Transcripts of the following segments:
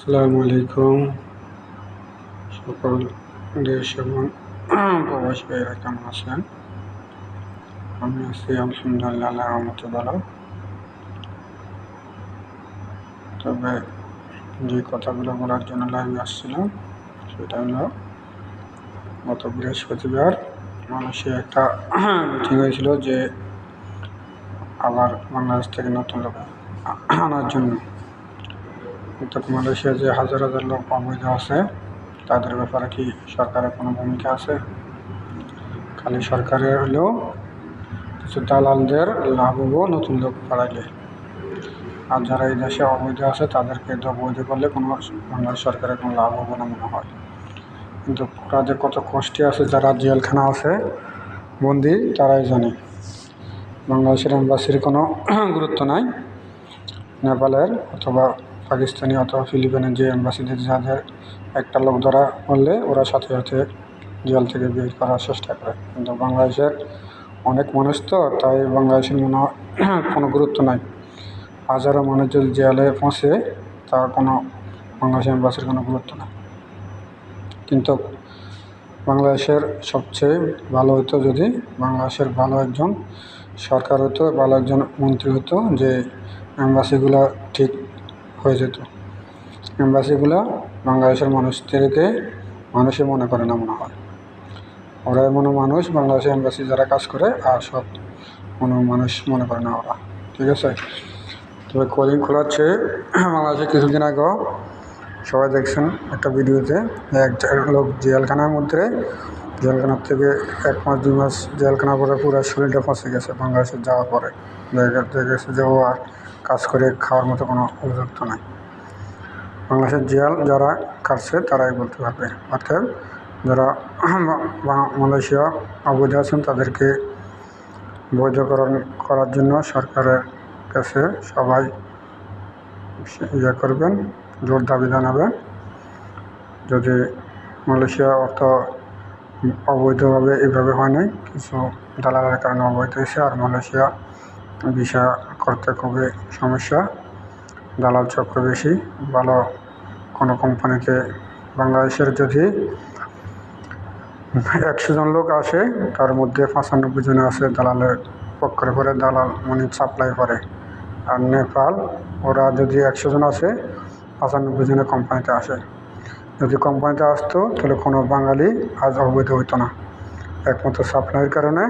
আসসালামু আলাইকুম সকল দেশ এবং প্রবাসী ভাইয়েরা কেমন আছেন? আমি আছি আলহামদুলিল্লাহ, আল্লাহর রহমতে ভালো। তবে যে কথাগুলো বলার জন্য লাইভে আসছিলাম সেটা হলো, গত বৃহস্পতিবার মানুষে একটা মিটিং হয়েছিল যে আবার বাংলাদেশ থেকে নতুন লোক আনার জন্য। কিন্তু মালয়েশিয়া যে হাজার হাজার লোক অবৈধ আছে, তাদের ব্যাপারে কি সরকারের কোনো ভূমিকা আছে? খালি সরকারের হলেও কিছু দালালদের লাভ হবো নতুন লোক বাড়াইলে, আর যারা এই দেশে অবৈধ আছে তাদেরকে বৈধ করলে কোনো বাংলাদেশ সরকারের কোনো লাভ হবো না মনে হয়। কিন্তু ওরা যে কত কষ্টে আছে, যারা জেলখানা আছে বন্দি, তারাই জানে। বাংলাদেশের এম্বাসির কোনো গুরুত্ব নাই। নেপালের অথবা পাকিস্তানি অথবা ফিলিপিনের যে এম্বাসিতে যাদের একটা লোক ধরা পড়লে ওরা সাথে সাথে জেল থেকে বের করার চেষ্টা করে। কিন্তু বাংলাদেশের অনেক মানুষ তো, তাই বাংলাদেশের মনে হয় কোনো গুরুত্ব নাই। হাজারো মানুষ যদি জেলে পৌঁছে, তার কোনো বাংলাদেশের এম্বাসির কোনো গুরুত্ব নাই। কিন্তু বাংলাদেশের সবচেয়ে ভালো হতো যদি বাংলাদেশের ভালো একজন সরকার হতো, ভালো একজন মন্ত্রী হতো, যে এম্বাসিগুলো ঠিক হয়ে যেত। এম্বাসিগুলো বাংলাদেশের মানুষদেরকে মানুষই মনে করে না মনে হয়। ওরা এমন মানুষ, বাংলাদেশের এম্বাসি যারা কাজ করে, আর সব কোনো মানুষ মনে করে না ওরা। ঠিক আছে? তবে কলিং খোলাচ্ছে বাংলাদেশে কিছুদিন আগেও সবাই দেখছেন একটা ভিডিওতে, এক লোক জেলখানার থেকে 1 মাস 2 মাস জেলখানা পরে পুরো শরীরটা ফসে গেছে বাংলাদেশে যাওয়ার পরে। দেখা গেছে যে ও আর কাজ করে খাওয়ার মতো কোনো উপযুক্ত নাই। বাংলাদেশের জেল যারা কাটছে তারাই বলতে পারবে। অর্থাৎ যারা মালয়েশিয়া অবৈধ আছেন তাদেরকে বৈধকরণ করার জন্য সরকারের কাছে সবাই করবেন, জোর দাবি জানাবেন। যদি মালয়েশিয়া অবৈধভাবে এইভাবে হয় নাই, কিছু দালালের কারণে অবৈধ হয়েছে, আর মালয়েশিয়া ভিসা করতে খুবই সমস্যা, দালাল চক্র বেশি। ভালো কোনো কোম্পানিতে বাংলাদেশের যদি 100 জন লোক আসে, তার মধ্যে 95 জনে আছে দালালের পক্ষের করে, দালাল মানে সাপ্লাই করে। আর নেপাল, ওরা যদি 100 জন আসে, 95 জনের কোম্পানিতে আসে। যদি কোম্পানিতে আসতো তাহলে কোনো বাঙালি আজ অবৈধ হইতো না। একমাত্র সাপ্লাইয়ের কারণে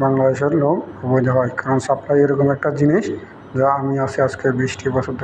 বাংলাদেশের লোক অবৈধ হয়। কারণ সাপ্লাই এরকম একটা জিনিস যা আমি আছি আজকে 20টি বছর ধরে।